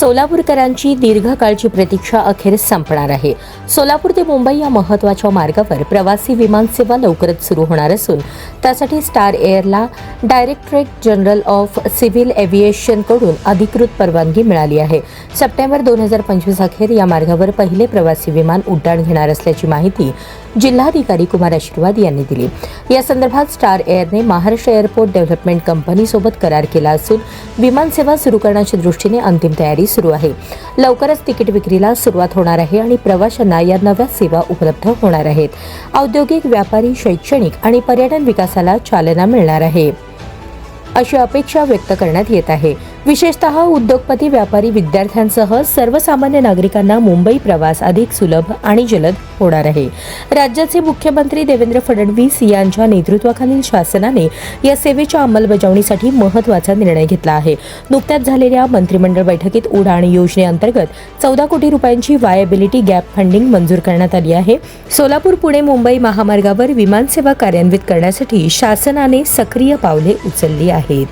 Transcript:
सोलापूरकरांची दीर्घकाळची प्रतीक्षा अखेर संपणार आहे. सोलापूर ते मुंबई या महत्त्वाच्या मार्गावर प्रवासी विमान सेवा लवकरच सुरू होणार असून त्यासाठी स्टार एअरला डायरेक्टरेट जनरल ऑफ सिव्हिल एव्हिएशनकडून अधिकृत परवानगी मिळाली आहे. सप्टेंबर 2025 अखेर या मार्गावर पहिले प्रवासी विमान उड्डाण घेणार असल्याची माहिती जिल्हाधिकारी कुमार आशीर्वाद यांनी दिली. या संदर्भात स्टार एअरने महाराष्ट्र एअरपोर्ट डेव्हलपमेंट कंपनीसोबत करार केला असून विमान सेवा सुरू करण्याच्या दृष्टीने अंतिम तयारी सुरू आहे. लवकरच तिकीट विक्रीला सुरुवात होणार आहे आणि प्रवाशांना या नव्या सेवा उपलब्ध होणार आहेत. औद्योगिक, व्यापारी, शैक्षणिक आणि पर्यटन विकासाला चालना मिळणार आहे अशी अपेक्षा व्यक्त करण्यात येत आहे. विशेषतः उद्योगपती, व्यापारी, विद्यार्थ्यांसह सर्वसामान्य नागरिकांना मुंबई प्रवास अधिक सुलभ आणि जलद होणार आहे. राज्याचे मुख्यमंत्री देवेंद्र फडणवीस यांच्या नेतृत्वाखालील शासनाने या सेवेच्या अंमलबजावणीसाठी महत्त्वाचा निर्णय घेतला आहे. नुकत्याच झालेल्या मंत्रिमंडळ बैठकीत उडाण योजनेअंतर्गत 14 कोटी रुपयांची वायबिलिटी गॅप फंडिंग मंजूर करण्यात आली आहे. सोलापूर पुणे मुंबई महामार्गावर विमानसेवा कार्यान्वित करण्यासाठी शासनाने सक्रिय पावले उचलली आहेत.